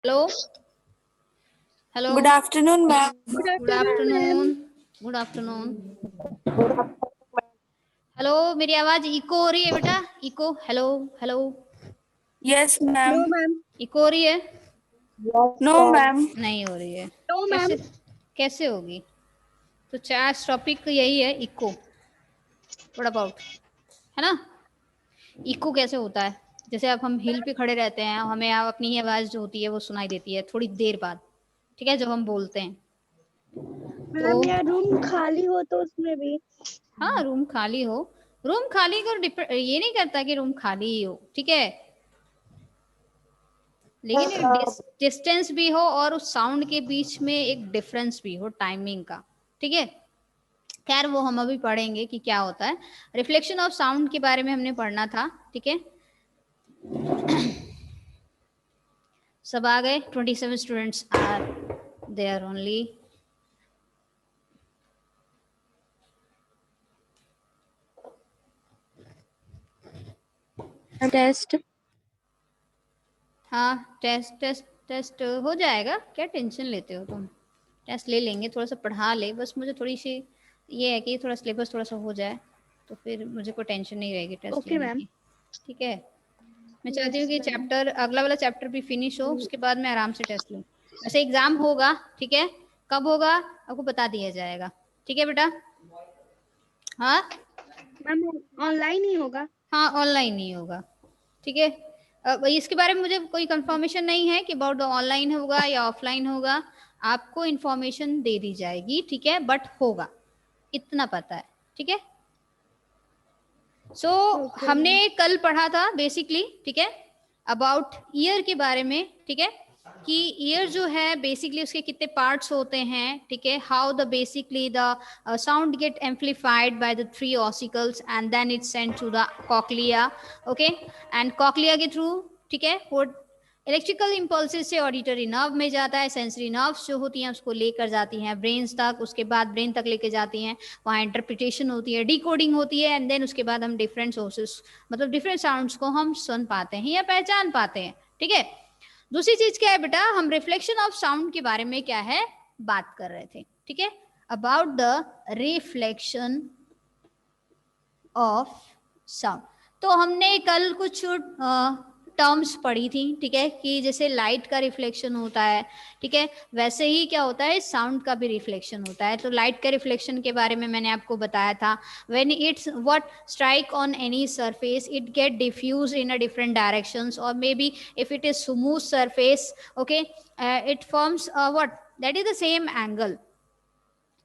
Hello hello good afternoon ma'am. Good afternoon good afternoon. Hello, मेरी आवाज eco हो रही है बेटा? Eco, hello hello, yes ma'am. No ma'am. Eco हो रही है? No ma'am. नहीं हो रही है। No ma'am. कैसे होगी? तो आज टॉपिक यही है, इको। व्हाट अबाउट, है ना? इको कैसे होता है? जैसे अब हम हिल पे खड़े रहते हैं, हमें अपनी ही आवाज जो होती है वो सुनाई देती है थोड़ी देर बाद, ठीक है, जब हम बोलते हैं। मैम तो यार रूम खाली हो तो उसमें भी। हाँ, रूम खाली हो, रूम खाली को ये नहीं करता कि रूम खाली ही हो, ठीक है, लेकिन एक डिस्टेंस भी हो और उस साउंड के बीच में एक डिफरेंस भी हो टाइमिंग का, ठीक है। खैर वो हम अभी पढ़ेंगे कि क्या होता है। रिफ्लेक्शन ऑफ साउंड के बारे में हमने पढ़ना था, ठीक है। सब आ गए? 27 students are there only. Test. हाँ, टेस्ट टेस्ट टेस्ट हो जाएगा, क्या टेंशन लेते हो तुम? टेस्ट ले लेंगे, थोड़ा सा पढ़ा ले, बस मुझे थोड़ी सी ये है कि थोड़ा सिलेबस थोड़ा सा हो जाए तो फिर मुझे कोई टेंशन नहीं रहेगी टेस्ट ओके लेने मैम। की, ठीक है। मैं चाहती हूँ कि चैप्टर, अगला वाला चैप्टर भी फिनिश हो, उसके बाद मैं आराम से टेस्ट लूँ। वैसे एग्जाम होगा, ठीक है, कब होगा आपको बता दिया जाएगा, ठीक है बेटा? हाँ मैम ऑनलाइन ही होगा। हाँ, ऑनलाइन नहीं होगा, ठीक है। अब इसके बारे में मुझे कोई कंफर्मेशन नहीं है कि अबाउट ऑनलाइन होगा या ऑफलाइन होगा, आपको इन्फॉर्मेशन दे दी जाएगी, ठीक है, बट होगा, इतना पता है, ठीक है। सो हमने कल पढ़ा था बेसिकली, ठीक है, अबाउट ईयर के बारे में, ठीक है, कि ईयर जो है बेसिकली उसके कितने पार्ट्स होते हैं, ठीक है, how the basically the sound get amplified by the 3 ossicles and then it's sent to the cochlea, okay, and cochlea के थ्रू, ठीक है, वो इलेक्ट्रिकल इम्पल्सेस से ऑडिटरी नर्व में जाता है, सेंसरी नर्व्स जो होती हैं उसको लेकर जाती हैं ब्रेन्स तक, उसके बाद ब्रेन तक लेकर जाती हैं, वहाँ इंटरप्रिटेशन होती है, डिकोडिंग होती है, एंड देन उसके बाद हम डिफरेंट सोर्सेस, मतलब डिफरेंट साउंड्स को हम सुन पाते हैं या पहचान पाते हैं, ठीक है। दूसरी चीज क्या है बेटा, हम रिफ्लेक्शन ऑफ साउंड के बारे में क्या है बात कर रहे थे, ठीक है, about the reflection of sound. तो हमने कल कुछ टर्म्स पढ़ी थी, ठीक है, कि जैसे लाइट का रिफ्लेक्शन होता है, ठीक है, वैसे ही क्या होता है साउंड का भी रिफ्लेक्शन होता है। तो लाइट का रिफ्लेक्शन के बारे में मैंने आपको बताया था, when it's what strike on any surface it get diffuse in a different directions, और may be if it is smooth surface, okay, it forms what that is the same angle.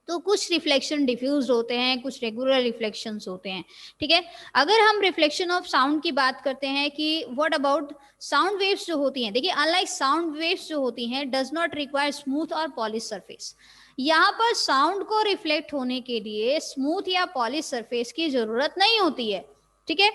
तो कुछ रिफ्लेक्शन डिफ्यूज होते हैं, कुछ regular reflections होते हैं, ठीक है। अगर हम रिफ्लेक्शन ऑफ साउंड की बात करते हैं कि व्हाट अबाउट साउंड वेव्स जो होती हैं, देखिए अनलाइक साउंड वेव्स जो होती हैं डज नॉट रिक्वायर स्मूथ और पॉलिश सरफेस। यहाँ पर साउंड को रिफ्लेक्ट होने के लिए स्मूथ या पॉलिश सरफेस की जरूरत नहीं होती है, ठीक है।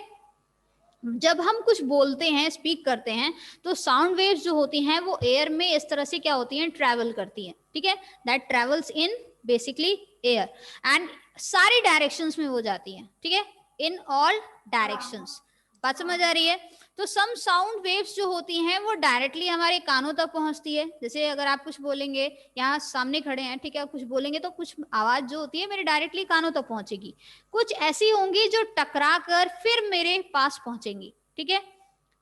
जब हम कुछ बोलते हैं, स्पीक करते हैं, तो साउंड वेव्स जो होती हैं वो एयर में इस तरह से क्या होती हैं, ट्रैवल करती हैं, ठीक है, that travels in basically air, and सारी डायरेक्शंस में वो जाती हैं, ठीक है, इन ऑल डायरेक्शंस। बात समझ आ रही है? तो सम साउंड वेव्स जो होती हैं वो डायरेक्टली हमारे कानों तक पहुंचती है। जैसे अगर आप कुछ बोलेंगे, यहाँ सामने खड़े हैं, ठीक है, कुछ बोलेंगे तो कुछ आवाज जो होती है मेरे डायरेक्टली कानों तक पहुंचेगी, कुछ ऐसी होंगी जो टकरा कर फिर मेरे पास पहुंचेंगी, ठीक है।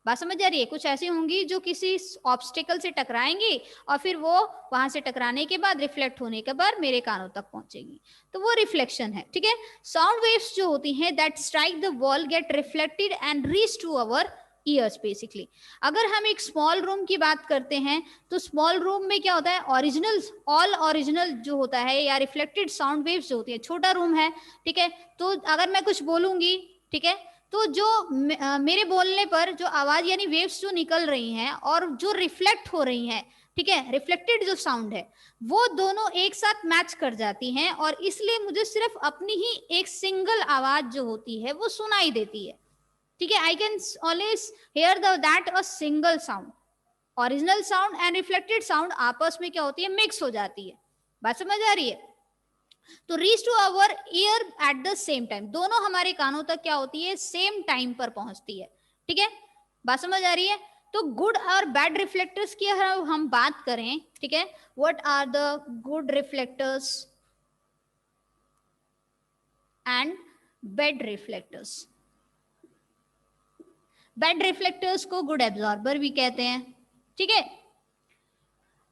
बात समझ आ रही है? कुछ ऐसी होंगी जो किसी ऑब्स्टिकल से टकराएंगी और फिर वो वहां से टकराने के बाद रिफ्लेक्ट होने के बाद मेरे कानों तक पहुंचेगी, तो वो रिफ्लेक्शन है, ठीक है। साउंड वेव्स जो होती हैं that strike the wall get reflected and reach to our ears basically. अगर हम एक स्मॉल रूम की बात करते हैं तो स्मॉल रूम में क्या होता है, ओरिजिनल, ऑल ओरिजिनल जो होता है या रिफ्लेक्टेड साउंड वेव्स जो होती है, छोटा रूम है, ठीक है, तो अगर मैं कुछ बोलूंगी, ठीक है, तो जो मेरे बोलने पर जो आवाज यानी वेव्स जो निकल रही हैं और जो रिफ्लेक्ट हो रही हैं, ठीक है, रिफ्लेक्टेड जो साउंड है वो दोनों एक साथ मैच कर जाती हैं, और इसलिए मुझे सिर्फ अपनी ही एक सिंगल आवाज जो होती है वो सुनाई देती है, ठीक है। I can always hear the that a single sound. Original sound and reflected sound आपस में क्या होती है, मिक्स हो जाती है। बात समझ आ रही है? तो reach to our ear at the same time, दोनों हमारे कानों तक क्या होती है, सेम टाइम पर पहुंचती है, ठीक है। बात समझ आ रही है? तो गुड और बैड रिफ्लेक्टर्स की अगर हम बात करें, ठीक है, what are the good reflectors and bad reflectors? Bad reflectors को गुड एब्जॉर्बर भी कहते हैं, ठीक है।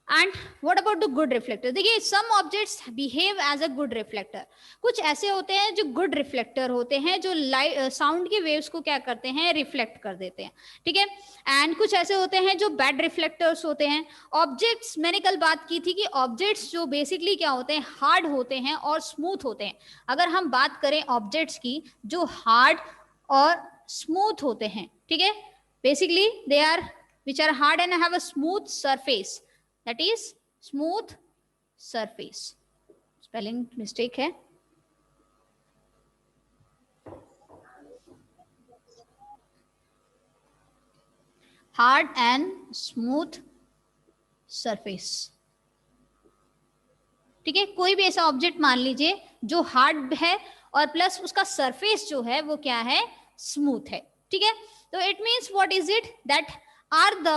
And what about the good reflector? देखिए, some objects behave as a good reflector. कुछ ऐसे होते हैं जो गुड रिफ्लेक्टर होते हैं, जो लाइट साउंड की वेव्स को क्या करते हैं, रिफ्लेक्ट कर देते हैं, ठीक है। एंड कुछ ऐसे होते हैं जो बैड रिफ्लेक्टर्स होते हैं। ऑब्जेक्ट्स, मैंने कल बात की थी कि ऑब्जेक्ट्स जो बेसिकली क्या होते हैं, हार्ड होते हैं और स्मूथ होते हैं। अगर हम बात करें ऑब्जेक्ट्स की जो हार्ड और स्मूथ होते हैं, ठीक है, basically they are which are hard and have a smooth surface, that is smooth surface. Spelling mistake है। Hard and smooth surface, ठीक है। कोई भी ऐसा ऑब्जेक्ट मान लीजिए जो हार्ड है और प्लस उसका सरफेस जो है वो क्या है, स्मूथ है, ठीक है। तो it means what is it, that are the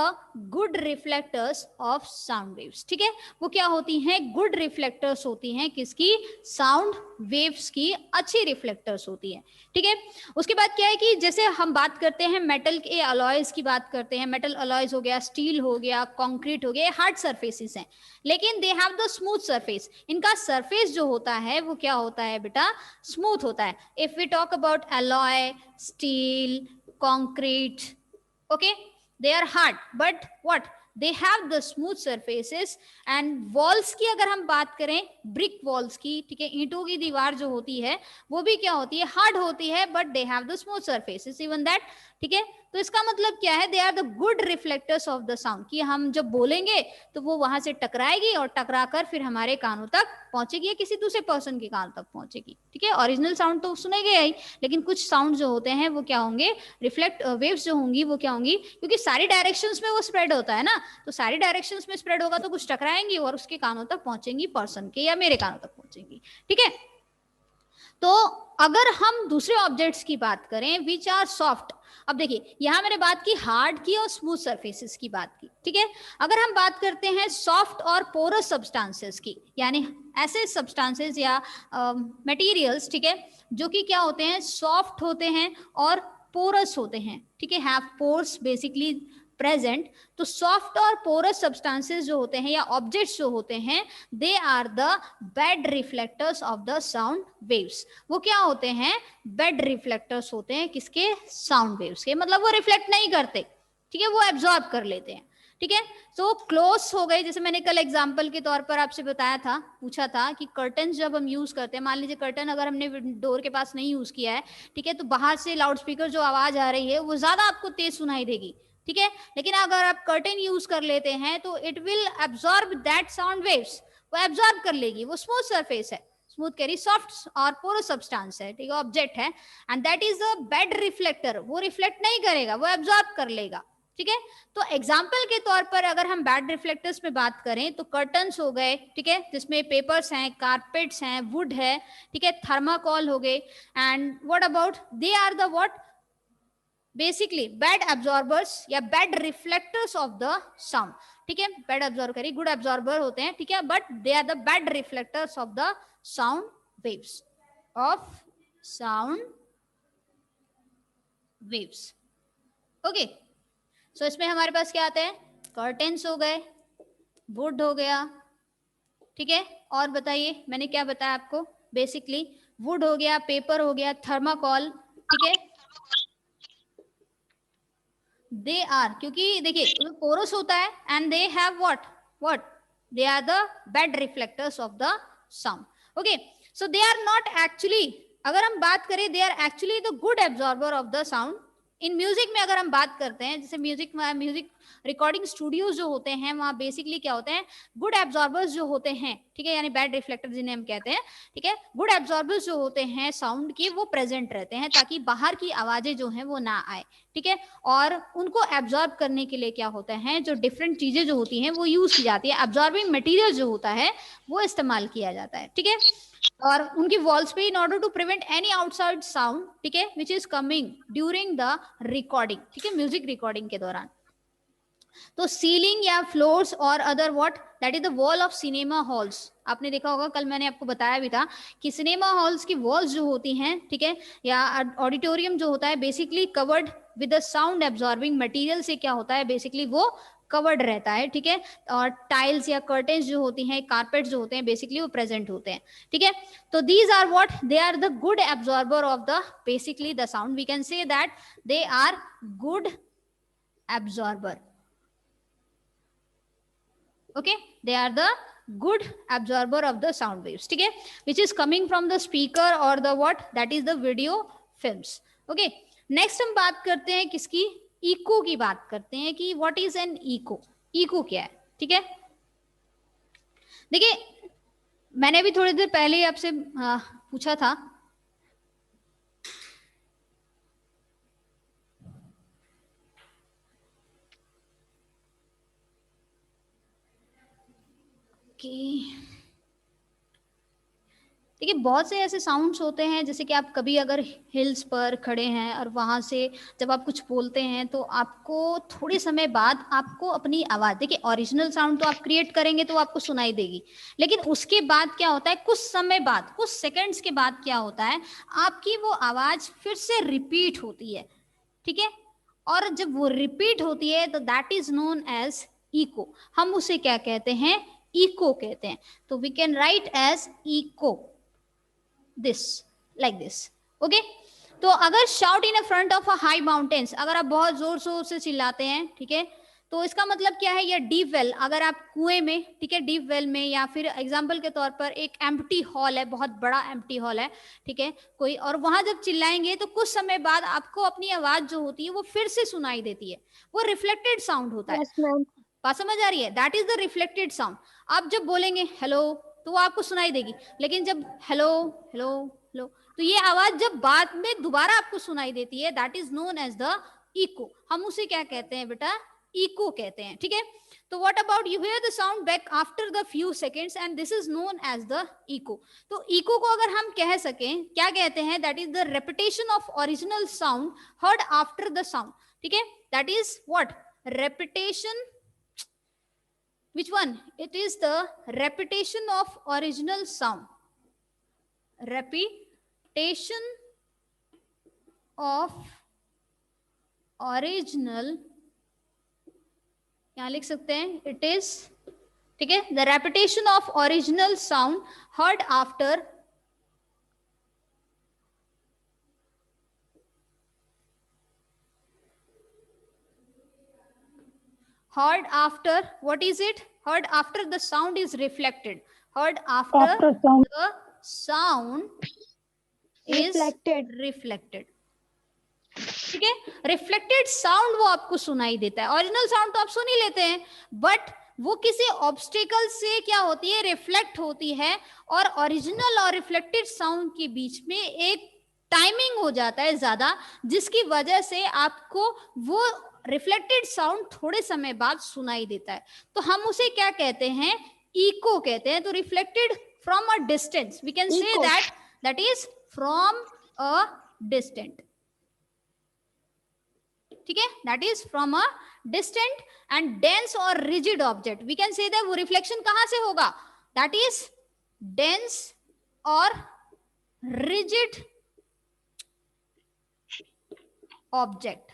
good reflectors of sound waves, ठीक है। वो क्या होती हैं, गुड रिफ्लेक्टर्स होती हैं, किसकी, साउंड वेव्स की अच्छी रिफ्लेक्टर्स होती है, ठीक है। उसके बाद क्या है कि जैसे हम बात करते हैं मेटल के अलॉयज की बात करते हैं, मेटल अलॉयज हो गया, स्टील हो गया, कंक्रीट हो गया, हार्ड सरफेसेस हैं, लेकिन they have the smooth surface. इनका सरफेस जो होता है वो क्या होता है बेटा, स्मूथ होता है। If we talk about alloy, steel, concrete, okay, they are hard but what they have the smooth surfaces। and walls की अगर हम बात करें, brick walls की, ठीक है, ईंटों की दीवार जो होती है वो भी क्या होती है, हार्ड होती है, but they have the smooth surfaces even that, ठीक है। तो इसका मतलब क्या है, they are the good reflectors of the sound, कि हम जब बोलेंगे तो वो वहां से टकराएगी और टकराकर फिर हमारे कानों तक पहुंचेगी या किसी दूसरे पर्सन के कान तक पहुंचेगी, ठीक है। ओरिजिनल साउंड तो सुनेंगे ही, लेकिन कुछ साउंड जो होते हैं वो क्या होंगे, रिफ्लेक्ट वेव्स जो होंगी वो क्या होंगी, क्योंकि सारी डायरेक्शंस में वो स्प्रेड होता है ना, तो सारी डायरेक्शंस में स्प्रेड होगा तो कुछ टकराएंगी और उसके कानों तक पहुंचेंगी, पर्सन के या मेरे कानों तक पहुंचेंगी, ठीक है। तो अगर हम दूसरे ऑब्जेक्ट्स की बात करें विच आर सॉफ्ट, अब देखिए यहां मैंने बात की हार्ड की और स्मूथ सरफेसेस की बात की, ठीक है। अगर हम बात करते हैं सॉफ्ट और पोरस सब्सटेंसेस की, यानी ऐसे सब्सटेंसेस या मटेरियल्स, ठीक है, जो कि क्या होते हैं, सॉफ्ट होते हैं और पोरस होते हैं, ठीक है, हैव पोर्स बेसिकली प्रेजेंट। तो सॉफ्ट और पोरस सब्सटेंसेस जो होते हैं या ऑब्जेक्ट्स जो होते हैं, they are the bad reflectors of the sound waves. वो क्या होते हैं, बैड रिफ्लेक्टर्स होते हैं, किसके, साउंड वेव्स के, मतलब वो रिफ्लेक्ट नहीं करते, ठीक है, वो एब्जॉर्ब कर लेते हैं, ठीक है। तो क्लोज हो गए, जैसे मैंने कल एग्जांपल के तौर पर आपसे बताया था, पूछा था कि कर्टन जब हम यूज करते हैं, मान लीजिए कर्टन अगर हमने डोर के पास नहीं यूज किया है, ठीक है, तो बाहर से लाउड स्पीकर जो आवाज आ रही है वो ज्यादा आपको तेज सुनाई देगी, ठीक है। लेकिन अगर आप कर्टन यूज कर लेते हैं तो it will absorb that sound waves, वो एब्जॉर्ब कर लेगी, वो स्मूथ सरफेस है, स्मूथ कह रही, सॉफ्ट और पोरस सब्सटेंस है, ठीक है, ऑब्जेक्ट है, and that is a bad reflector, वो रिफ्लेक्ट नहीं करेगा, वो एब्जॉर्ब कर लेगा, ठीक है। तो एग्जाम्पल के तौर पर अगर हम बैड रिफ्लेक्टर्स में बात करें तो कर्टन्स हो गए, ठीक है, जिसमें पेपर्स हैं, कारपेट्स हैं, वुड है, ठीक है, थर्माकोल हो गए, and what about, they are the what, basically bad absorbers या bad reflectors of the sound, ठीक है, बैड एब्जॉर्ब करिए, गुड एब्जॉर्बर होते हैं, ठीक है, but they are the bad reflectors of the sound waves, of sound waves, okay. So इसमें हमारे पास क्या आते हैं, कर्टेन्स हो गए, वुड हो गया, ठीक है, और बताइए मैंने क्या बताया आपको, बेसिकली वुड हो गया, पेपर हो गया, थर्माकोल, ठीक है, दे आर, क्योंकि देखिए पोरस होता है and they have what they are the bad reflectors of the sound, okay. So they are not actually, अगर हम बात करें, they are actually the good absorber of the sound. इन म्यूजिक में अगर हम बात करते हैं, जैसे म्यूजिक रिकॉर्डिंग स्टूडियोज जो होते हैं, वहाँ बेसिकली क्या होते हैं, गुड एब्जॉर्बर्स जो होते हैं, ठीक है, यानी बैड रिफ्लेक्टर जिन्हें हम कहते हैं, ठीक है, गुड एब्जॉर्बर्स जो होते हैं साउंड की, वो प्रेजेंट रहते हैं ताकि बाहर की आवाजें जो हैं वो ना आए, ठीक है। और उनको एब्जॉर्ब करने के लिए क्या होता है, जो डिफरेंट चीजें जो होती हैं वो यूज की जाती है, एब्जॉर्बिंग मटेरियल जो होता है वो इस्तेमाल किया जाता है, ठीक है। और उनकी वॉल्स पे, in order to prevent any outside sound, ठीक है, which is coming during the recording, ठीक है, म्यूजिक रिकॉर्डिंग के दौरान, तो सीलिंग या फ्लोर्स और other what, that is the wall of cinema halls. आपने देखा होगा, कल मैंने आपको बताया भी था कि सिनेमा हॉल्स की वॉल्स जो होती हैं, ठीक है, या ऑडिटोरियम जो होता है, basically covered with the sound absorbing material से क्या होता है, बेसिकली वो कवर्ड रहता है, ठीक है। और टाइल्स या कर्टेन्स जो होती हैं, कारपेट्स जो होते हैं, बेसिकली वो प्रेजेंट होते हैं, ठीक है। तो these are what, they are the good absorber of the basically the sound, we can say that they are good absorber. Okay, they are the good absorber of the sound waves, ठीक है, which is coming from the speaker or the what, that is the video films. Okay, next हम बात करते हैं किसकी, eco की बात करते हैं कि what is an echo, eco क्या है, ठीक है। देखिए, मैंने भी थोड़ी देर पहले आपसे पूछा था कि देखिए बहुत से ऐसे साउंड्स होते हैं, जैसे कि आप कभी अगर हिल्स पर खड़े हैं और वहां से जब आप कुछ बोलते हैं तो आपको थोड़े समय बाद आपको अपनी आवाज, देखिए ओरिजिनल साउंड तो आप क्रिएट करेंगे तो आपको सुनाई देगी, लेकिन उसके बाद क्या होता है, कुछ समय बाद, कुछ सेकंड्स के बाद क्या होता है, आपकी वो आवाज फिर से रिपीट होती है, ठीक है। और जब वो रिपीट होती है तो that is known as echo. हम उसे क्या कहते हैं, इको कहते हैं। तो we can write as echo this like this, okay। तो अगर shout in front of a high mountains, अगर आप बहुत जोर शोर से चिल्लाते हैं, ठीक है, तो इसका मतलब क्या है, या डीप वेल, अगर आप कुएं में, ठीक है, डीप वेल में, या फिर एग्जांपल के तौर पर एक एम्प्टी हॉल है, बहुत बड़ा एम्प्टी हॉल है, ठीक है, कोई, और वहां जब चिल्लाएंगे तो कुछ समय बाद आपको अपनी आवाज जो होती है वो फिर से सुनाई देती है, वो रिफ्लेक्टेड साउंड होता है। Yes, ma'am. बात समझ आ रही है, that is the reflected sound. आप जब बोलेंगे हेलो तो वो आपको सुनाई देगी, लेकिन जब हेलो हेलो हेलो, तो ये आवाज जब बाद में दोबारा आपको सुनाई देती है, that is known as the echo. हम उसे क्या कहते हैं बेटा, इको कहते हैं, ठीक है। तो what about you hear the sound back after the few seconds and this is known as the echo. तो इको को अगर हम कह सकें, क्या कहते हैं, that is the repetition of original sound heard after the sound, ठीक है, that is what, repetition, which one, it is the repetition of original sound, repetition of original, यहां लिख सकते हैं, it is, ठीक है, the repetition of original sound heard after what is it, heard after the sound is reflected, heard after the sound is reflected, ठीक है। Reflected sound वो आपको सुनाई देता है, ओरिजिनल साउंड तो आप सुन ही लेते हैं, बट वो किसी ऑब्स्टिकल से क्या होती है, रिफ्लेक्ट होती है, और ओरिजिनल और रिफ्लेक्टेड साउंड के बीच में एक टाइमिंग हो जाता है ज्यादा, जिसकी वजह से आपको वो रिफ्लेक्टेड साउंड थोड़े समय बाद सुनाई देता है। तो हम उसे क्या कहते हैं, इको कहते हैं। तो reflected from a distance, we can say that is from a distant, ठीक है, that is from a distant and dense और rigid object, we can say that वो रिफ्लेक्शन कहां से होगा, दैट इज डेंस और रिजिड ऑब्जेक्ट,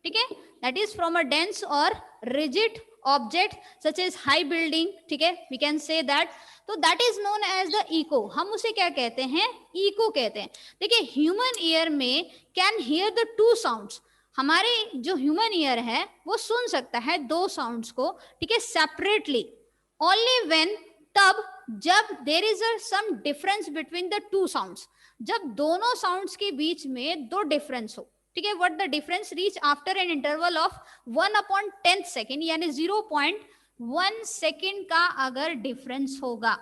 ठीक है, that is from a dense और rigid object such as high building, ठीक है, वी कैन से दैट। तो that is known as the echo. हम उसे क्या कहते हैं, इको कहते हैं। देखिए ह्यूमन ईयर में can hear the two sounds, हमारे जो ह्यूमन ईयर है वो सुन सकता है दो साउंड्स को, ठीक है, सेपरेटली, ओनली व्हेन, तब जब there is some difference between the two sounds, जब दोनों साउंड्स के बीच में दो डिफरेंस हो, ठीक है, what the difference reach after an interval of 1/10 second, यानी 0.1 सेकेंड का अगर डिफरेंस होगा।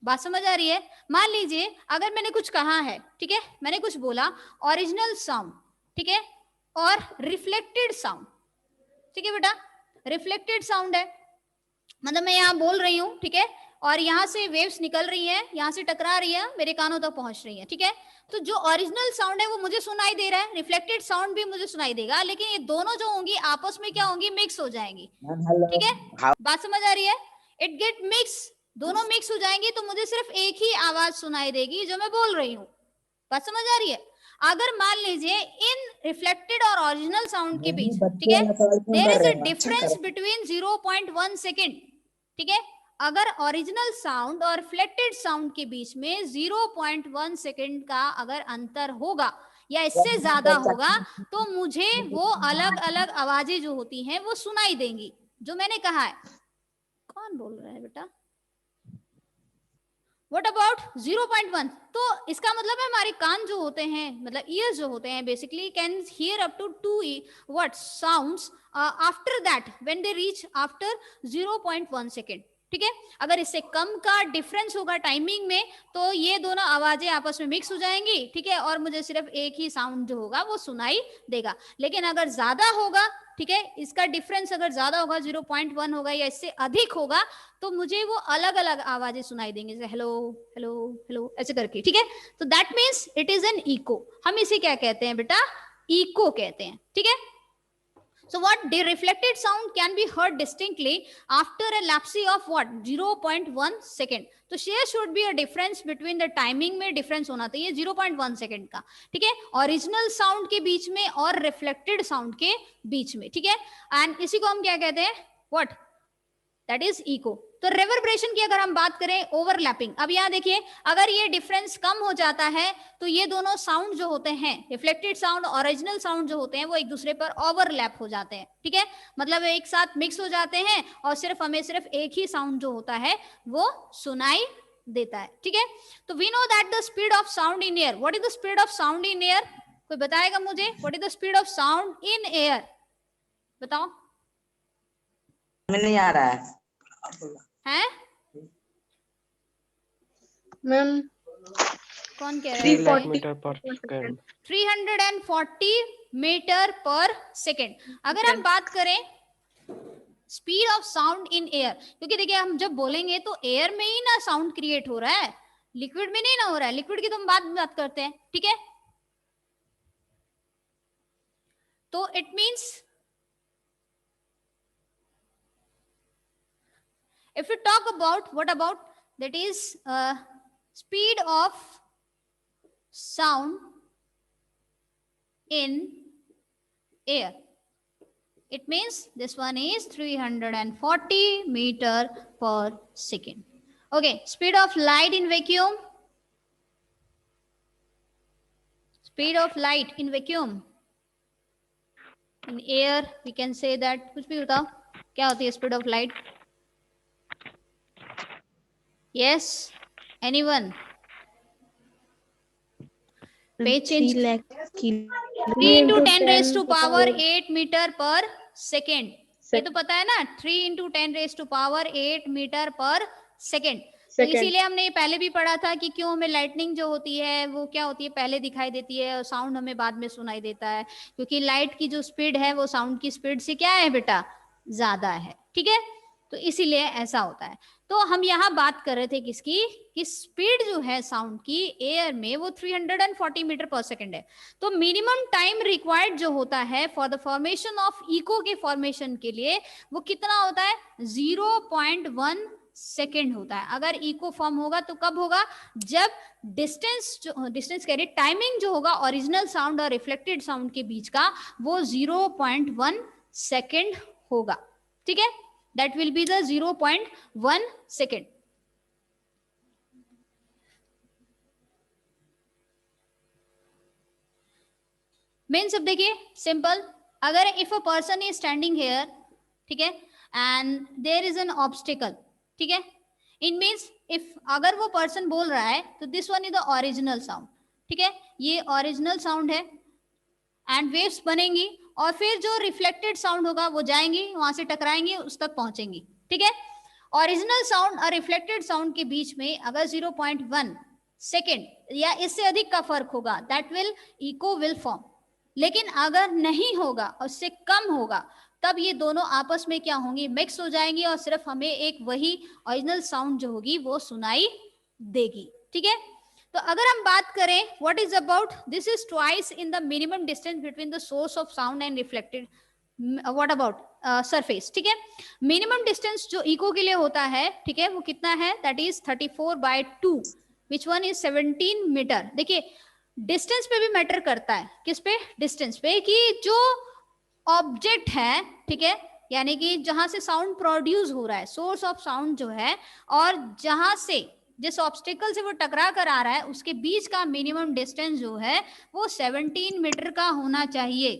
बात समझ आ रही है। मान लीजिए अगर मैंने कुछ कहा है, ठीक है, मैंने कुछ बोला, ओरिजिनल साउंड, ठीक है, और रिफ्लेक्टेड साउंड, ठीक है बेटा, रिफ्लेक्टेड साउंड है, मतलब मैं यहां बोल रही हूं, ठीक है, और यहाँ से वेव्स निकल रही है, यहाँ से टकरा रही है, मेरे कानों तक पहुंच रही है, ठीक है। तो जो ओरिजिनल साउंड है वो मुझे सुनाई दे रहा है, रिफ्लेक्टेड साउंड भी मुझे सुनाई देगा, लेकिन ये दोनों जो होंगी आपस में क्या होंगी, मिक्स हो जाएंगी, ठीक है। बात समझ आ रही है? इट गेट मिक्स, दोनों मिक्स हो जाएंगी तो मुझे सिर्फ एक ही आवाज सुनाई देगी जो मैं बोल रही हूँ। बात समझ आ रही है? अगर मान लीजिए इन रिफ्लेक्टेड और ओरिजिनल साउंड के बीच, ठीक है, there is a difference between 0.1 second, ठीक है। अगर ओरिजिनल साउंड और रिफ्लेक्टेड साउंड के बीच में 0.1 सेकेंड का अगर अंतर होगा या इससे ज्यादा होगा तो मुझे वो अलग अलग आवाजें जो होती हैं वो सुनाई देंगी, जो मैंने कहा है। कौन बोल रहा है बेटा? What about 0.1? तो इसका मतलब है हमारे कान जो होते हैं, मतलब ईयर्स जो होते हैं, basically can hear up to 2 sounds after that when they reach after 0.1 second, ठीक है। अगर इससे कम का डिफरेंस होगा टाइमिंग में तो ये दोनों आवाजें आपस में मिक्स हो जाएंगी, ठीक है, और मुझे सिर्फ एक ही साउंड जो होगा वो सुनाई देगा। लेकिन अगर ज्यादा होगा, ठीक है, इसका डिफरेंस अगर ज्यादा होगा, 0.1 होगा या इससे अधिक होगा, तो मुझे वो अलग अलग आवाजें सुनाई देंगे, जैसे हेलो हेलो हेलो ऐसे करके, ठीक है। तो that means it is an echo. हम इसे क्या कहते हैं बेटा? इको कहते हैं, ठीक है। So what? The reflected sound can be heard distinctly after a lapse of what? 0.1 second. तो there should be a difference between the timing में difference होना चाहिए 0.1 second का, ठीक है, ओरिजिनल साउंड के बीच में और रिफ्लेक्टेड साउंड के बीच में, ठीक है। एंड इसी को हम क्या कहते हैं? What? That is echo. तो रिवर्बरेशन की अगर हम बात करें, ओवरलैपिंग, अब यहाँ देखिए, अगर ये डिफरेंस कम हो जाता है तो ये दोनों साउंड जो होते हैं, रिफ्लेक्टेड साउंड, ओरिजिनल साउंड जो होते हैं, वो एक दूसरे पर ओवरलैप हो जाते हैं, ठीक है, मतलब एक साथ मिक्स हो जाते हैं और सिर्फ हमें सिर्फ एक ही साउंड जो होता है वो सुनाई देता है, ठीक है। तो we know that the speed of sound in air, what is the speed of sound in air? कोई बताएगा मुझे? What is the speed of sound in air? बताओ। में नहीं आ रहा है मैम कौन कह रहा है? 3 मीटर पर सेकंड, 340 मीटर पर सेकेंड। अगर हम बात करें speed of sound in air, क्योंकि देखिए हम जब बोलेंगे तो एयर में ही ना साउंड क्रिएट हो रहा है, लिक्विड में नहीं ना हो रहा है, लिक्विड की तो हम बात करते हैं, ठीक है। तो it means if you talk about, what about, that is speed of sound in air, it means this one is 340 meter per second. Okay, speed of light in vacuum, speed of light in vacuum, in air we can say that, कुछ भी बताओ क्या होती है speed of light? Yes, anyone? Page change. 3 into 10 raised to power 8 meter per second. ये तो पता है ना, 3 into 10 raised to power 8 meter per second. तो इसीलिए हमने ये पहले भी पढ़ा था कि क्यों हमें लाइटनिंग जो होती है वो क्या होती है, पहले दिखाई देती है और साउंड हमें बाद में सुनाई देता है, क्योंकि लाइट की जो स्पीड है वो साउंड की स्पीड से क्या है बेटा? ज्यादा है, ठीक है। तो इसीलिए ऐसा होता है। तो हम यहाँ बात कर रहे थे किसकी? कि स्पीड जो है साउंड की एयर में वो 340 मीटर पर सेकेंड है। तो मिनिमम टाइम रिक्वायर्ड जो होता है for the formation of echo के फॉर्मेशन के लिए वो कितना होता है? 0.1 सेकेंड होता है। अगर इको फॉर्म होगा तो कब होगा? जब डिस्टेंस कह रहे टाइमिंग जो होगा ओरिजिनल साउंड और रिफ्लेक्टेड साउंड के बीच का वो 0.1 सेकेंड होगा, ठीक है। That will be the 0.1 second. Means अब देखिए सिंपल, अगर if a person is standing here, ठीक है, and there is an obstacle, ठीक है, it means if अगर वो person बोल रहा है तो this one is the original sound, ठीक है, ये original sound है and waves बनेंगी और फिर जो रिफ्लेक्टेड साउंड होगा वो जाएंगी वहां से टकराएंगी उस तक पहुंचेंगी, ठीक है। ओरिजिनल साउंड और रिफ्लेक्टेड साउंड के बीच में अगर 0.1 सेकेंड या इससे अधिक का फर्क होगा that will echo will form. लेकिन अगर नहीं होगा और उससे कम होगा तब ये दोनों आपस में क्या होंगी, मिक्स हो जाएंगी और सिर्फ हमें एक वही ओरिजिनल साउंड जो होगी वो सुनाई देगी। ठीक है, तो अगर हम बात करें what is about this is twice in the minimum distance between the source of sound and reflected, what about surface. ठीक है, मिनिमम डिस्टेंस जो इको के लिए होता है, ठीक है, वो कितना है, that is 34/2, which one is 17 metre. देखिए डिस्टेंस पे भी मैटर करता है, किस पे, डिस्टेंस पे, कि जो ऑब्जेक्ट है, ठीक है, यानी कि जहां से साउंड प्रोड्यूस हो रहा है, सोर्स ऑफ साउंड जो है, और जहां से जिस ऑब्स्टिकल से वो टकरा कर आ रहा है उसके बीच का मिनिमम डिस्टेंस जो है वो 17 मीटर का होना चाहिए।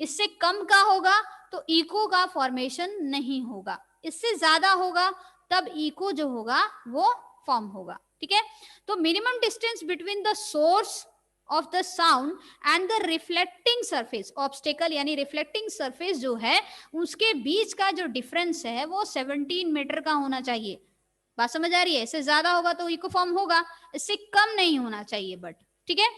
इससे कम का होगा तो इको का फॉर्मेशन नहीं होगा, इससे ज्यादा होगा तब इको जो होगा वो फॉर्म होगा। ठीक है, तो minimum distance between the source of the sound and the reflecting surface, obstacle यानी रिफ्लेक्टिंग सरफेस जो है उसके बीच का जो डिफरेंस है वो 17 मीटर का होना चाहिए। बात समझ आ रही है? इससे ज्यादा होगा तो इको फॉर्म होगा, इससे कम नहीं होना चाहिए बट। ठीक है,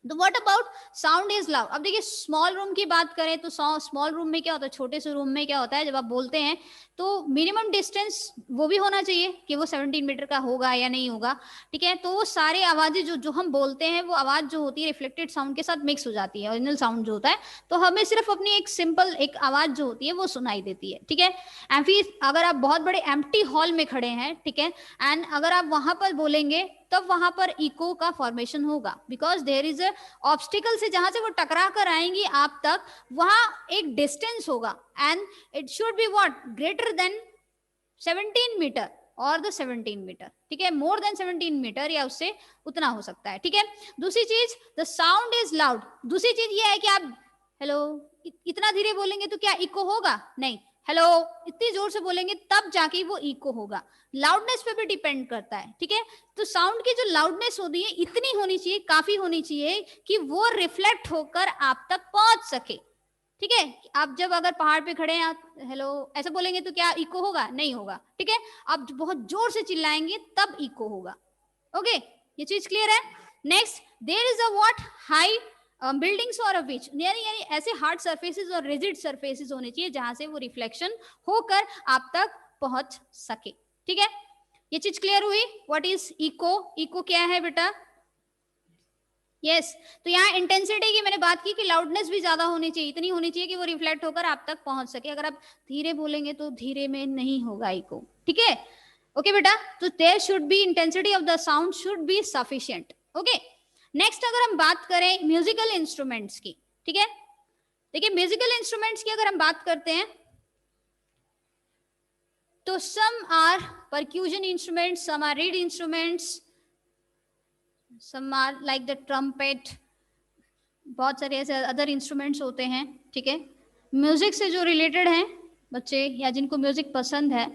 तो what about sound is loud. अब देखिए स्मॉल रूम की बात करें तो स्मॉल रूम में क्या होता है, छोटे से रूम में क्या होता है, जब आप बोलते हैं तो मिनिमम डिस्टेंस वो भी होना चाहिए कि वो 17 मीटर का होगा या नहीं होगा। ठीक है, तो वो सारे आवाजें जो जो हम बोलते हैं वो आवाज जो होती है रिफ्लेक्टेड साउंड के साथ मिक्स हो जाती है, ओरिजिनल साउंड जो होता है, तो हमें सिर्फ अपनी एक सिंपल एक आवाज जो होती है वो सुनाई देती है। ठीक है, एंड फिर अगर आप बहुत बड़े एम्प्टी हॉल में खड़े हैं, ठीक है, एंड अगर आप वहां पर बोलेंगे तब वहां पर इको का फॉर्मेशन होगा, because there is a obstacle से जहां से वो टकरा कर आएंगी आप तक, वहां एक डिस्टेंस होगा and it should be what, greater than 17 metre और द 17 मीटर। ठीक है, मोर देन 17 मीटर या उससे उतना हो सकता है। ठीक है, दूसरी चीज द साउंड इज लाउड। दूसरी चीज ये है कि आप हेलो इतना धीरे बोलेंगे तो क्या इको होगा, नहीं, हेलो इतनी जोर से बोलेंगे तब जाके वो इको होगा। लाउडनेस पे भी डिपेंड करता है। ठीक है, तो साउंड की जो लाउडनेस होती है इतनी होनी चाहिए, काफी होनी चाहिए कि वो रिफ्लेक्ट होकर आप तक पहुंच सके। ठीक है, आप जब अगर पहाड़ पे खड़े हैं आप हेलो ऐसे बोलेंगे तो क्या इको होगा, नहीं होगा। ठीक है, आप बहुत जोर से चिल्लाएंगे तब इको होगा। ओके, ये चीज क्लियर है। Next, there is a what, high buildings और अ विच, यानी ऐसे हार्ड सरफेसेस और रिजिड सरफेसेस होने चाहिए जहां से वो रिफ्लेक्शन होकर आप तक पहुंच सके। ठीक है, ये चीज क्लियर हुई। व्हाट इज इको, इको क्या है बेटा, यस तो यहाँ इंटेंसिटी की मैंने बात की कि लाउडनेस भी ज्यादा होनी चाहिए, इतनी होनी चाहिए कि वो रिफ्लेक्ट होकर आप तक पहुंच सके। अगर आप धीरे बोलेंगे तो धीरे में नहीं होगा इको। ठीक है, ओके बेटा, तो there should be intensity of the sound should be sufficient. Okay, next अगर हम बात करें म्यूजिकल इंस्ट्रूमेंट्स की, ठीक है, देखिए म्यूजिकल इंस्ट्रूमेंट्स की अगर हम बात करते हैं तो some are percussion instruments, some are reed instruments, some are like the trumpet, बहुत सारे ऐसे अदर इंस्ट्रूमेंट्स होते हैं। ठीक है, म्यूजिक से जो रिलेटेड हैं बच्चे या जिनको म्यूजिक पसंद है,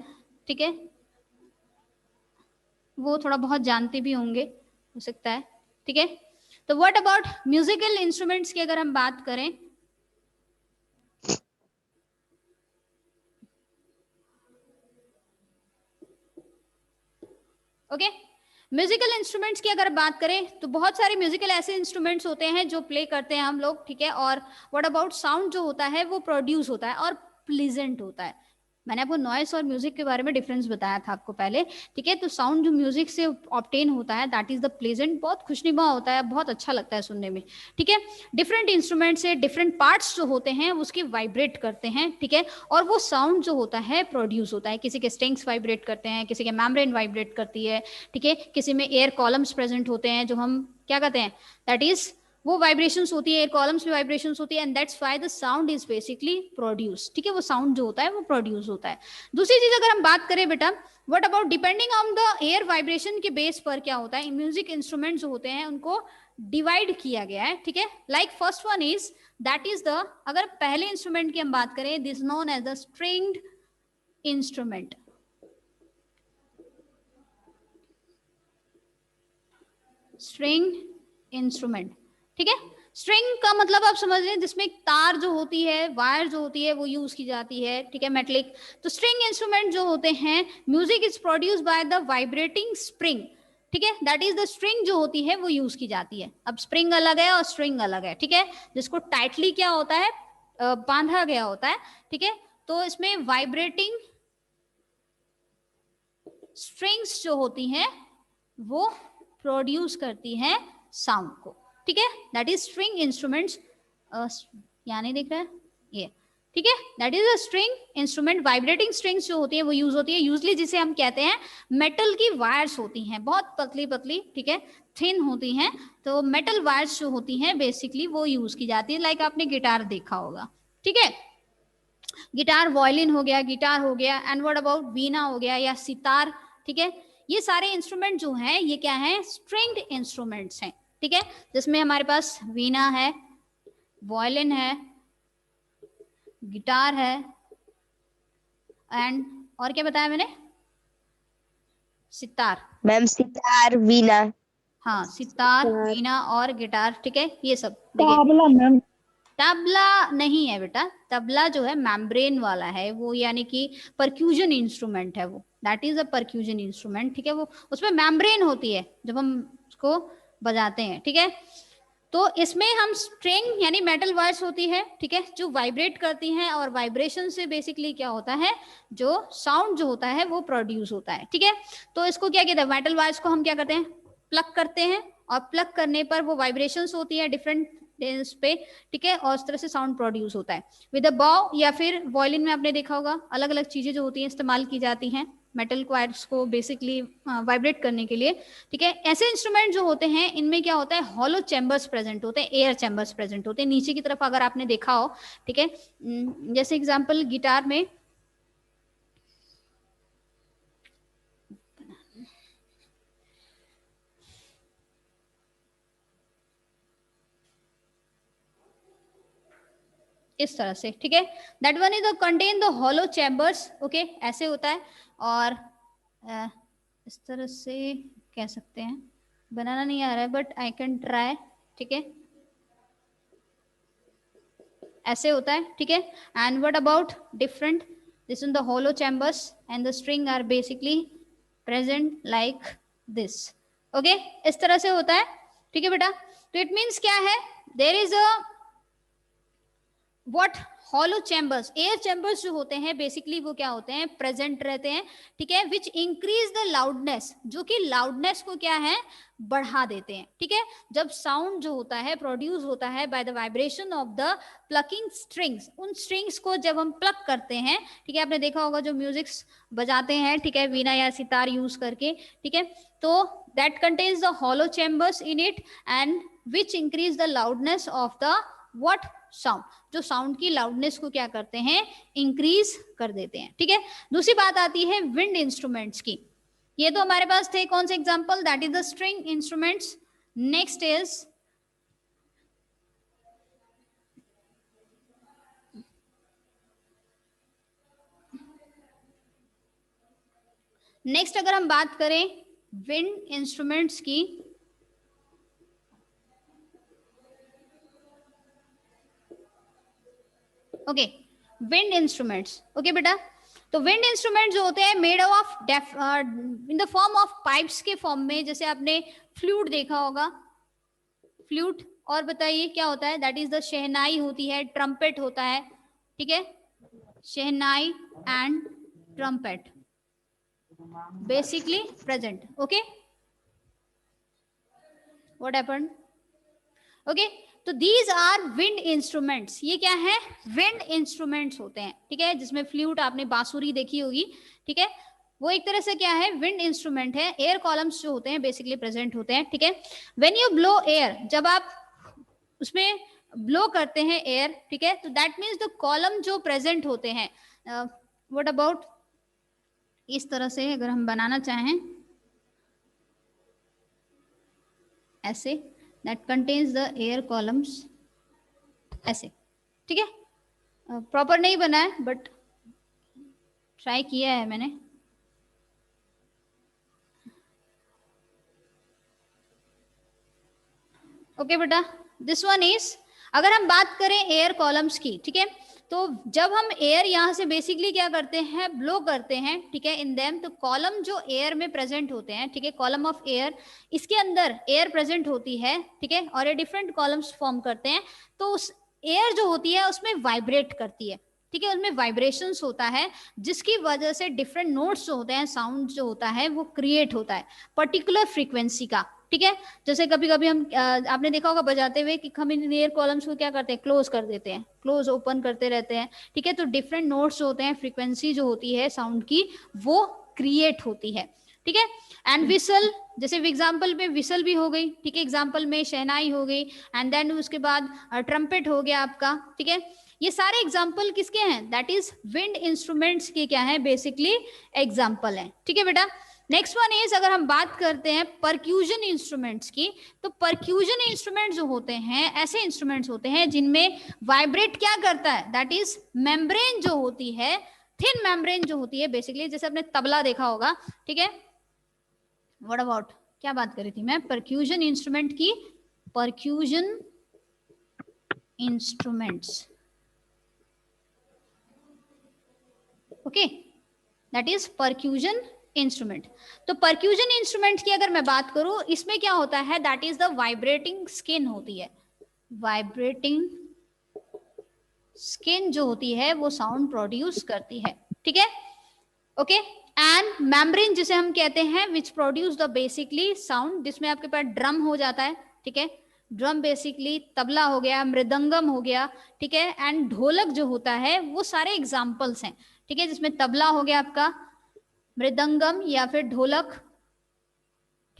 ठीक है, वो थोड़ा बहुत जानते भी होंगे, हो सकता है। ठीक है, तो व्हाट अबाउट म्यूजिकल इंस्ट्रूमेंट्स की अगर हम बात करें, ओके, म्यूजिकल इंस्ट्रूमेंट्स की अगर बात करें तो बहुत सारे म्यूजिकल ऐसे इंस्ट्रूमेंट्स होते हैं जो प्ले करते हैं हम लोग। ठीक है, और व्हाट अबाउट साउंड जो होता है वो प्रोड्यूस होता है और प्लीजेंट होता है। मैंने आपको नॉइस और म्यूजिक के बारे में डिफरेंस बताया था आपको पहले। ठीक है, तो साउंड जो म्यूजिक से ऑब्टेन होता है दैट इज द प्लेजेंट, बहुत खुशनुमा होता है, बहुत अच्छा लगता है सुनने में। ठीक है, डिफरेंट इंस्ट्रूमेंट से डिफरेंट पार्ट्स जो होते हैं उसके वाइब्रेट करते हैं। ठीक है, और वो साउंड जो होता है प्रोड्यूस होता है। किसी के स्ट्रिंग्स वाइब्रेट करते हैं, किसी के मेम्ब्रेन वाइब्रेट करती है। ठीक है, किसी में एयर कॉलम्स प्रेजेंट होते हैं जो हम क्या कहते हैं, दैट इज वो वाइब्रेशंस होती है, एयर कॉलम्स में वाइब्रेशंस होती है, and that's why the sound is basically produce. ठीक है, वो साउंड जो होता है वो प्रोड्यूस होता है। दूसरी चीज अगर हम बात करें बेटा, what about depending on the air vibration के बेस पर क्या होता है, म्यूजिक इंस्ट्रूमेंट जो होते हैं उनको डिवाइड किया गया है। ठीक है, like first one is that is the, अगर पहले इंस्ट्रूमेंट की हम बात करें, this known as the stringed instrument. String instrument, ठीक है, स्ट्रिंग का मतलब आप समझ रहे हैं जिसमें तार जो होती है, वायर जो होती है वो यूज की जाती है। ठीक है, मेटलिक। तो स्ट्रिंग इंस्ट्रूमेंट जो होते हैं, music is produce by the vibrating spring. ठीक है, दैट इज द स्ट्रिंग जो होती है वो यूज की जाती है। अब स्प्रिंग अलग है और स्ट्रिंग अलग है। ठीक है, जिसको टाइटली क्या होता है बांधा गया होता है, ठीक है। तो इसमें वाइब्रेटिंग स्ट्रिंग्स जो होती हैं वो प्रोड्यूस करती हैं साउंड को, ठीक है। दैट इज स्ट्रिंग इंस्ट्रूमेंट्स, यहाँ नहीं दिख रहा है ये, ठीक है। That is a string instrument. Vibrating strings जो होती है वो यूज होती है यूजली, जिसे हम कहते हैं मेटल की वायर्स होती हैं, बहुत पतली पतली, ठीक है, थिन होती हैं। तो मेटल वायर्स जो होती हैं बेसिकली वो यूज की जाती है। लाइक आपने गिटार देखा होगा, ठीक है, गिटार, वायलिन हो गया, गिटार हो गया, एंड व्हाट अबाउट वीणा हो गया या सितार, ठीक है। ये सारे इंस्ट्रूमेंट जो हैं ये क्या है, स्ट्रिंग्ड इंस्ट्रूमेंट्स हैं, ठीक है। जिसमें हमारे पास वीणा है, वायलिन है, गिटार है, एंड और क्या बताया मैंने, सितार। मैम सितार, वीणा। हाँ, सितार, वीणा और गिटार, ठीक है। ये सब तबला मैम। तबला नहीं है बेटा, तबला जो है मैम्ब्रेन वाला है वो, यानी कि परक्यूजन इंस्ट्रूमेंट है वो, that is a percussion instrument, ठीक है। वो उसमें मैम्ब्रेन होती है जब हम उसको बजाते हैं, ठीक है। तो इसमें हम स्ट्रिंग यानी मेटल वायर्स होती है, ठीक है, जो वाइब्रेट करती हैं, और वाइब्रेशन से बेसिकली क्या होता है, जो साउंड जो होता है वो प्रोड्यूस होता है, ठीक है। तो इसको क्या कहते हैं, मेटल वायर्स को हम क्या करते हैं, प्लग करते हैं, और प्लग करने पर वो वाइब्रेशंस होती है डिफरेंट डेंस पे, ठीक है, और उस तरह से साउंड प्रोड्यूस होता है विद अ बॉ। या फिर वॉयलिन में आपने देखा होगा अलग अलग चीजें जो होती हैं इस्तेमाल की जाती हैं मेटल वायर्स को बेसिकली वाइब्रेट करने के लिए, ठीक है। ऐसे इंस्ट्रूमेंट जो होते हैं इनमें क्या होता है, हॉलो चैम्बर्स प्रेजेंट होते हैं, एयर चैम्बर्स प्रेजेंट होते हैं नीचे की तरफ, अगर आपने देखा हो, ठीक है। जैसे एग्जांपल गिटार में इस तरह से, ठीक है, that one is the contain the hollow chambers, okay, ऐसे होता है। और इस तरह से कह सकते हैं, बनाना नहीं आ रहा है बट आई कैन ट्राई, ठीक है, ऐसे होता है, ठीक है। And what about different, this in the hollow chambers and the string are basically present like this, okay, इस तरह से होता है, ठीक है बेटा। तो इट मीन्स क्या है, there is a what, hollow chambers, air chambers जो होते हैं बेसिकली वो क्या होते हैं, प्रेजेंट रहते हैं, ठीक है, विच इंक्रीज द लाउडनेस, जो कि लाउडनेस को क्या है, बढ़ा देते हैं, ठीक है। जब साउंड जो होता है प्रोड्यूस होता है by the vibration of the plucking strings, उन स्ट्रिंग्स को जब हम प्लक करते हैं, ठीक है, आपने देखा होगा जो म्यूजिक बजाते हैं, ठीक है, वीणा या सितार यूज करके, ठीक है, तो that contains the hollow chambers in it and which increase the loudness of the what sound, जो साउंड की लाउडनेस को क्या करते हैं, इंक्रीज कर देते हैं, ठीक है। दूसरी बात आती है विंड इंस्ट्रूमेंट्स की। ये तो हमारे पास थे कौन से example, that is the string instruments. Next is next, अगर हम बात करें विंड इंस्ट्रूमेंट्स की, ओके, विंड इंस्ट्रूमेंट्स, ओके बेटा। तो विंड इंस्ट्रूमेंट जो होते हैं made of in the form of pipes के फॉर्म में, जैसे आपने फ्लूट देखा होगा, फ्लूट, और बताइए क्या होता है, दैट इज द शहनाई होती है, ट्रम्पेट होता है, ठीक है, shehnai and trumpet basically present, okay, what happened, okay. तो दीज आर विंड इंस्ट्रूमेंट्स, ये क्या है, विंड इंस्ट्रूमेंट्स होते हैं, ठीक है, जिसमें फ्लूट, आपने बांसुरी देखी होगी, ठीक है, वो एक तरह से क्या है, विंड इंस्ट्रूमेंट है। एयर कॉलम्स जो होते हैं बेसिकली प्रेजेंट होते हैं, ठीक है। व्हेन यू ब्लो एयर, जब आप उसमें ब्लो करते हैं एयर, ठीक है, तो दैट मीन्स द कॉलम जो प्रेजेंट होते हैं, व्हाट अबाउट, इस तरह से अगर हम बनाना चाहें ऐसे, that contains the air columns, ऐसे, ठीक है, प्रॉपर नहीं बना है बट ट्राई किया है मैंने, ओके बेटा। दिस वन इज, अगर हम बात करें एयर कॉलम्स की, ठीक है, तो जब हम एयर यहाँ से बेसिकली क्या करते हैं, ब्लो करते हैं, ठीक है, इन देम, तो कॉलम जो एयर में प्रेजेंट होते हैं, ठीक है, कॉलम ऑफ एयर, इसके अंदर एयर प्रेजेंट होती है, ठीक है, और ये डिफरेंट कॉलम्स फॉर्म करते हैं। तो उस एयर जो होती है उसमें वाइब्रेट करती है, ठीक है, उसमें वाइब्रेशंस होता है जिसकी वजह से डिफरेंट नोट्स जो होते हैं, साउंड जो होता है वो क्रिएट होता है पर्टिकुलर फ्रीक्वेंसी का, ठीक है। जैसे कभी कभी हम आपने देखा होगा बजाते हुए कि हम इन एयर कॉलम्स को क्या करते हैं, क्लोज कर देते हैं, क्लोज ओपन करते रहते हैं, ठीक है। तो डिफरेंट नोट्स जो होते हैं, फ्रीक्वेंसी जो होती है साउंड की वो क्रिएट होती है, ठीक है। एंड विसल, जैसे एग्जाम्पल में विसल भी हो गई, ठीक है, एग्जाम्पल में शहनाई हो गई, एंड देन उसके बाद ट्रम्पेट हो गया आपका, ठीक है। ये सारे एग्जाम्पल किसके हैं, दैट इज विंड इंस्ट्रूमेंट्स के क्या है, बेसिकली एग्जाम्पल है, ठीक है बेटा। नेक्स्ट वन इज, अगर हम बात करते हैं परक्यूजन इंस्ट्रूमेंट्स की, तो परक्यूजन इंस्ट्रूमेंट जो होते हैं ऐसे इंस्ट्रूमेंट्स होते हैं जिनमें वाइब्रेट क्या करता है, दैट इज मेम्ब्रेन जो होती है, थिन मेम्ब्रेन जो होती है बेसिकली, जैसे आपने तबला देखा होगा, ठीक है। व्हाट अबाउट, क्या बात कर रही थी मैं, परक्यूजन इंस्ट्रूमेंट की, percussion instruments, okay, that is percussion instrument. तो परक्यूजन इंस्ट्रूमेंट की अगर मैं बात करूं, इसमें क्या होता है, that is the vibrating skin होती है, वाइब्रेटिंग स्किन जो होती है वो साउंड प्रोड्यूस करती है, ठीक है, ओके। एंड मेम्ब्रेन जिसे हम कहते हैं which produce the basically sound, जिसमें आपके पास ड्रम हो जाता है, ठीक है, ड्रम बेसिकली तबला हो गया, मृदंगम हो गया, ठीक है, एंड ढोलक जो होता है, वो सारे एग्जाम्पल्स हैं, ठीक है, जिसमें तबला हो गया आपका, मृदंगम या फिर ढोलक,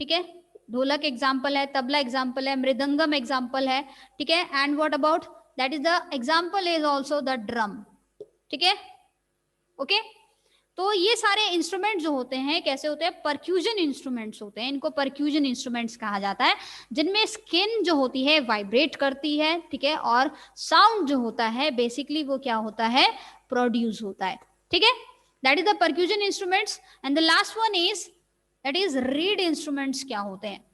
ठीक है, ढोलक एग्जाम्पल है, तबला एग्जाम्पल है, मृदंगम एग्जाम्पल है, ठीक है। And what about, that is the example is also the drum, ठीक है, ओके। तो ये सारे इंस्ट्रूमेंट जो होते हैं कैसे होते हैं, परक्यूजन इंस्ट्रूमेंट्स होते हैं, इनको परक्यूजन इंस्ट्रूमेंट्स कहा जाता है, जिनमें स्किन जो होती है वाइब्रेट करती है, ठीक है, और साउंड जो होता है बेसिकली वो क्या होता है, प्रोड्यूस होता है, ठीक है। That is the percussion instruments. And the last one is, that is read instruments क्या होते हैं।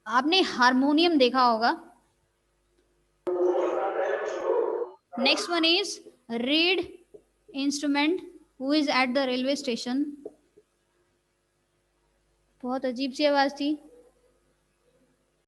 आपने हारमोनियम देखा होगा। Next one is read instrument who is at the railway station. बहुत अजीब सी आवाज थी।